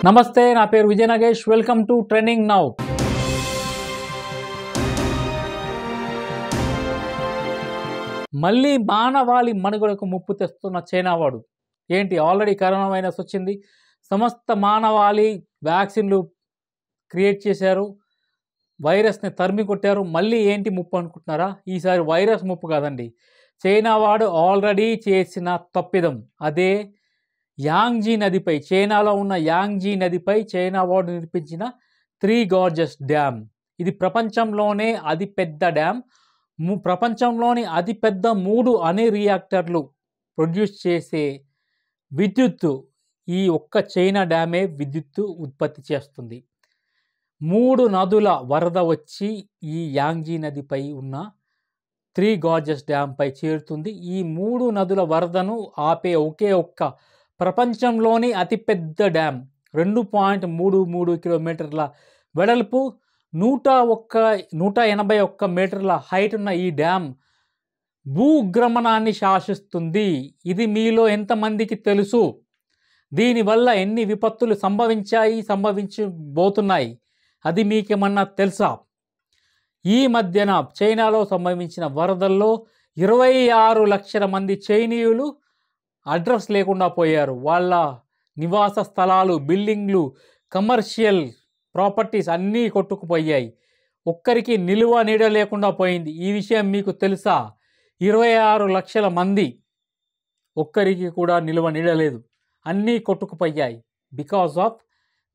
నమస్తే, నా పేరు Vijaya Nagesh. Welcome to trending now. మళ్ళీ మానవాళి మనుగడకు ముప్పు తెస్తున్న చైనా వాడు ఏంటి? ఆల్రెడీ కరోనా వైరస్ వచ్చింది. సమస్త మానవాళి వ్యాక్సిన్లు క్రియేట్ చేశారు, వైరస్ని తరిమి కొట్టారు. మళ్ళీ ఏంటి ముప్పు అనుకుంటున్నారా? ఈసారి వైరస్ ముప్పు కాదండి, చైనా వాడు ఆల్రెడీ చేసిన తప్పిదం. అదే యాంగ్జీ నదిపై, చైనాలో ఉన్న యాంగ్జీ నదిపై చైనా వాడు నిర్మించిన త్రీ గార్జెస్ డ్యామ్. ఇది ప్రపంచంలోనే అతిపెద్ద డ్యామ్. ప్రపంచంలోని అతిపెద్ద 3 అణు రియాక్టర్లు ప్రొడ్యూస్ చేసే విద్యుత్తు ఈ ఒక్క చైనా డ్యామే విద్యుత్తు ఉత్పత్తి చేస్తుంది. 3 నదుల వరద వచ్చి ఈ యాంగ్జీ నదిపై ఉన్న త్రీ గార్జెస్ డ్యామ్పై చేరుతుంది. ఈ 3 నదుల వరదను ఆపే ఒకే ఒక్క ప్రపంచంలోని అతిపెద్ద డ్యామ్. 2.33 కిలోమీటర్ల వెడల్పు, 181 మీటర్ల హైట్ ఉన్న ఈ డ్యామ్ భూగ్రమణాన్ని శాసిస్తుంది. ఇది మీలో ఎంతమందికి తెలుసు? దీనివల్ల ఎన్ని విపత్తులు సంభవించబోతున్నాయి, అది మీకేమన్నా తెలుసా? ఈ మధ్యన చైనాలో సంభవించిన వరదల్లో 26 లక్షల మంది చైనీయులు అడ్రస్ లేకుండా పోయారు. వాళ్ళ నివాస స్థలాలు, బిల్డింగ్లు, కమర్షియల్ ప్రాపర్టీస్ అన్నీ కొట్టుకుపోయాయి. ఒక్కరికి నిలువ నీడ లేకుండా పోయింది. ఈ విషయం మీకు తెలుసా? 26 లక్షల మంది, ఒక్కరికి కూడా నిలువ నీడ లేదు, అన్నీ కొట్టుకుపోయాయి because of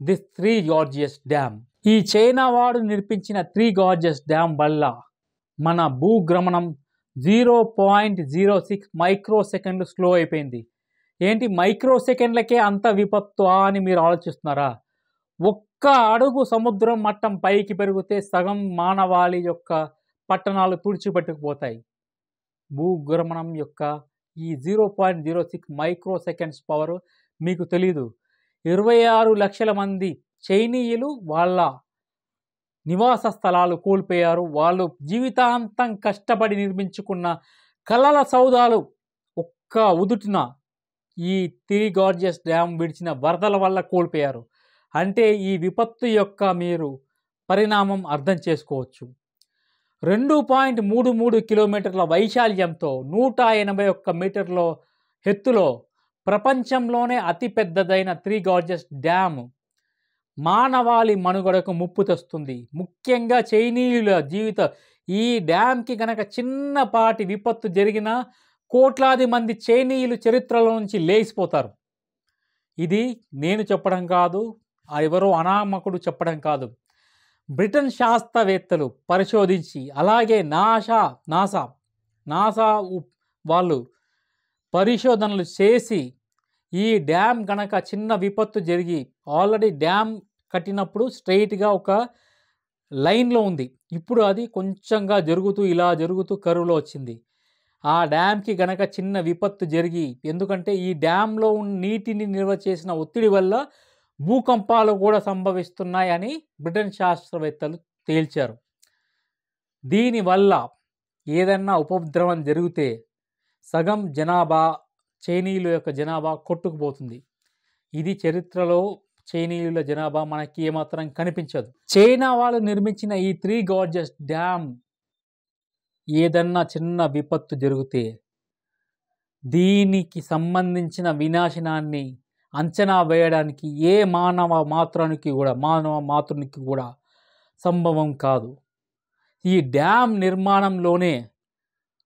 this three gorges dam. ఈ చైనా వాడు నిర్మించిన త్రీ గార్జెస్ డ్యామ్ వల్ల మన భూగ్రమణం 0.06 మైక్రో సెకండ్లు స్లో అయిపోయింది. ఏంటి మైక్రో సెకండ్లకే అంత విపత్తు అని మీరు ఆలోచిస్తున్నారా? ఒక్క అడుగు సముద్రం మట్టం పైకి పెరిగితే సగం మానవాళి యొక్క పట్టణాలు తుడిచిపెట్టుకుపోతాయి. భూగ్రమణం యొక్క ఈ 0.06 మైక్రో సెకండ్స్ పవర్ మీకు తెలీదు. 26 లక్షల మంది చైనీయులు వాళ్ళ నివాస స్థలాలు కోల్పోయారు. వాళ్ళు జీవితాంతం కష్టపడి నిర్మించుకున్న కలల సౌధాలు ఒక్క ఉదుటిన ఈ త్రీ గార్జియస్ డ్యామ్ విడిచిన వరదల వల్ల కోల్పోయారు. అంటే ఈ విపత్తు యొక్క మీరు పరిణామం అర్థం చేసుకోవచ్చు. 2.33 కిలోమీటర్ల వైశాల్యంతో 181 మీటర్ల ఎత్తులో ప్రపంచంలోనే అతిపెద్దదైన త్రీ గార్జెస్ డ్యామ్ మానవాళి మనుగడకు ముప్పు తెస్తుంది. ముఖ్యంగా చైనీయుల ఈ డ్యామ్కి కనుక చిన్నపాటి విపత్తు జరిగినా కోట్లాది మంది చైనీయులు చరిత్రలో నుంచి లేచిపోతారు. ఇది నేను చెప్పడం కాదు, ఎవరో అనామకుడు చెప్పడం కాదు. బ్రిటన్ శాస్త్రవేత్తలు పరిశోధించి, అలాగే నాసా వాళ్ళు పరిశోధనలు చేసి ఈ డ్యామ్ కనుక చిన్న విపత్తు జరిగి, ఆల్రెడీ డ్యామ్ కట్టినప్పుడు స్ట్రైట్గా ఒక లైన్లో ఉంది, ఇప్పుడు అది కొంచెంగా ఇలా జరుగుతూ కరువులో వచ్చింది. ఆ డ్యామ్కి గనక చిన్న విపత్తు జరిగి, ఎందుకంటే ఈ డ్యామ్లో నీటిని నిల్వ చేసిన ఒత్తిడి వల్ల భూకంపాలు కూడా సంభవిస్తున్నాయని బ్రిటన్ శాస్త్రవేత్తలు తేల్చారు. దీనివల్ల ఏదన్నా ఉపద్రవం జరిగితే సగం జనాభా, చైనీయుల యొక్క జనాభా కొట్టుకుపోతుంది. ఇది చరిత్రలో చైనీయుల జనాభా మనకి ఏమాత్రం కనిపించదు. చైనా వాళ్ళు నిర్మించిన ఈ త్రీ గార్జెస్ డ్యామ్ ఏదన్నా చిన్న విపత్తు జరిగితే దీనికి సంబంధించిన వినాశనాన్ని అంచనా వేయడానికి ఏ మానవ మాతృనికి కూడా సంభవం కాదు. ఈ డ్యామ్ నిర్మాణంలోనే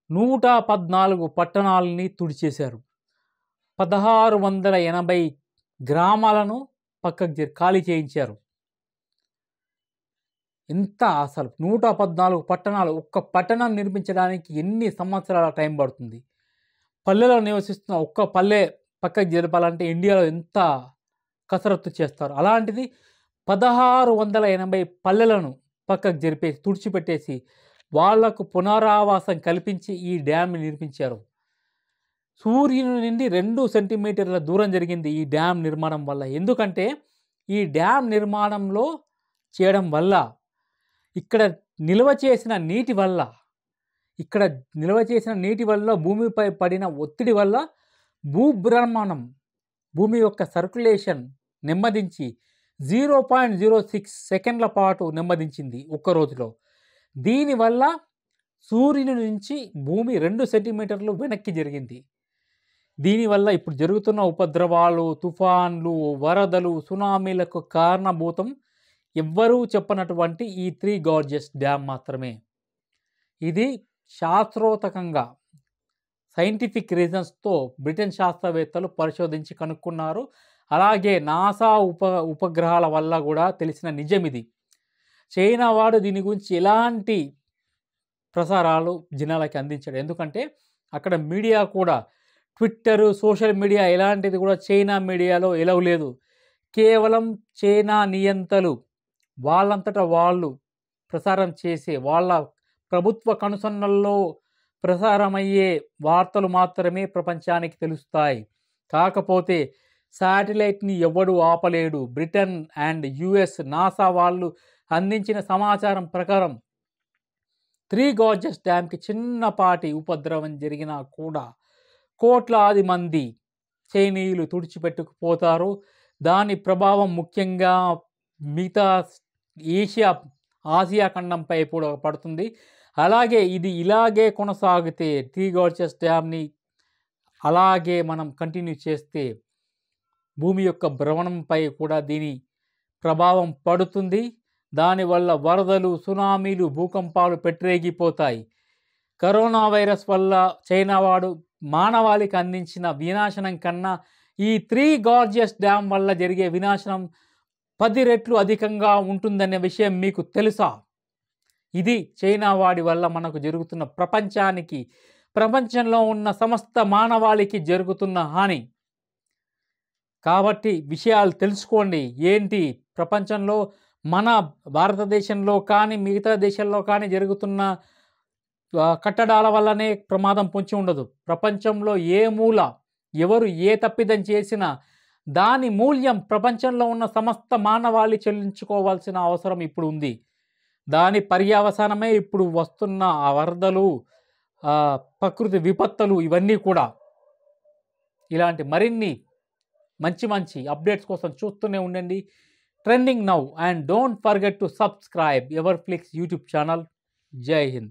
114 పట్టణాలని తుడిచేశారు. 1680 గ్రామాలను పక్కకు ఖాళీ చేయించారు. ఎంత అసలు 114 పట్టణాలు, ఒక్క పట్టణం నిర్మించడానికి ఎన్ని సంవత్సరాల టైం పడుతుంది? పల్లెలో నివసిస్తున్న ఒక్క పల్లె పక్కకు జరపాలంటే ఇండియాలో ఎంత కసరత్తు చేస్తారు. అలాంటిది 1680 పల్లెలను పక్కకు జరిపేసి తుడిచిపెట్టేసి వాళ్లకు పునరావాసం కల్పించి ఈ డ్యామ్ నిర్మించారు. సూర్యుని నుండి 2 సెంటీమీటర్ల దూరం జరిగింది ఈ డ్యామ్ నిర్మాణం వల్ల. ఎందుకంటే ఈ డ్యామ్ నిర్మాణంలో చేయడం వల్ల ఇక్కడ నిల్వ చేసిన నీటి వల్ల భూమిపై పడిన ఒత్తిడి వల్ల భూభ్రమణం, భూమి యొక్క సర్క్యులేషన్ నెమ్మదించి 0.06 సెకండ్ల పాటు నెమ్మదించింది ఒక్క రోజులో. దీనివల్ల సూర్యుని నుంచి భూమి 2 సెంటీమీటర్లు వెనక్కి జరిగింది. దీనివల్ల ఇప్పుడు జరుగుతున్న ఉపద్రవాలు, తుఫాన్లు, వరదలు, సునామీలకు కారణభూతం ఎవ్వరూ చెప్పనటువంటి ఈ 3 గార్జెస్ డ్యామ్ మాత్రమే. ఇది శాస్త్రోతకంగా సైంటిఫిక్ రీజన్స్తో బ్రిటన్ శాస్త్రవేత్తలు పరిశోధించి కనుక్కున్నారు. అలాగే నాసా ఉపగ్రహాల వల్ల కూడా తెలిసిన నిజం ఇది. చైనా వాడు దీని గురించి ఎలాంటి ప్రసారాలు జనాలకి అందించాడు. ఎందుకంటే అక్కడ మీడియా కూడా ట్విట్టర్, సోషల్ మీడియా ఎలాంటిది కూడా చైనా మీడియాలో ఎలవ్ లేదు. కేవలం చైనా నియంతలు వాళ్ళంతటా వాళ్ళు ప్రసారం చేసే వాళ్ళ ప్రభుత్వ కనుసన్నల్లో ప్రసారమయ్యే వార్తలు మాత్రమే ప్రపంచానికి తెలుస్తాయి. కాకపోతే శాటిలైట్ని ఎవడు ఆపలేడు. బ్రిటన్ అండ్ యుఎస్ నాసా వాళ్ళు అందించిన సమాచారం ప్రకారం 3 గార్జెస్ డ్యామ్కి చిన్నపాటి ఉపద్రవం జరిగినా కూడా కోట్లాది మంది చైనీయులు తుడిచిపెట్టుకుపోతారు. దాని ప్రభావం ముఖ్యంగా మిగతా ఆసియా ఖండంపై కూడా పడుతుంది. అలాగే ఇది ఇలాగే కొనసాగితే 3 గార్జెస్ డ్యామ్ని అలాగే మనం కంటిన్యూ చేస్తే భూమి యొక్క భ్రమణంపై కూడా దీని ప్రభావం పడుతుంది. దానివల్ల వరదలు, సునామీలు, భూకంపాలు పెట్టరేగిపోతాయి. కరోనా వైరస్ వల్ల చైనా వాడు మానవాళికి అందించిన వినాశనం కన్నా ఈ 3 గార్జెస్ డ్యామ్ వల్ల జరిగే వినాశనం 10 రెట్లు అధికంగా ఉంటుందనే విషయం మీకు తెలుసా? ఇది చైనా వాడి వల్ల మనకు జరుగుతున్న ప్రపంచంలో ఉన్న సమస్త మానవాళికి జరుగుతున్న హాని. కాబట్టి విషయాలు తెలుసుకోండి. ఏంటి ప్రపంచంలో మన భారతదేశంలో కానీ మిగతా దేశాల్లో కానీ జరుగుతున్న కట్టడాల వల్లనే ప్రమాదం పొంచి ఉండదు. ప్రపంచంలో ఏ మూల ఎవరు ఏ తప్పిదం చేసినా దాని మూల్యం ప్రపంచంలో ఉన్న సమస్త మానవాళి చెల్లించుకోవాల్సిన అవసరం ఇప్పుడు ఉంది. దాని పర్యవసానమే ఇప్పుడు వస్తున్న ఆ వరదలు, ప్రకృతి విపత్తులు, ఇవన్నీ కూడా. ఇలాంటి మరిన్ని మంచి అప్డేట్స్ కోసం చూస్తూనే ఉండండి trending now. And don't forget to subscribe Everflix YouTube channel. జై హింద్.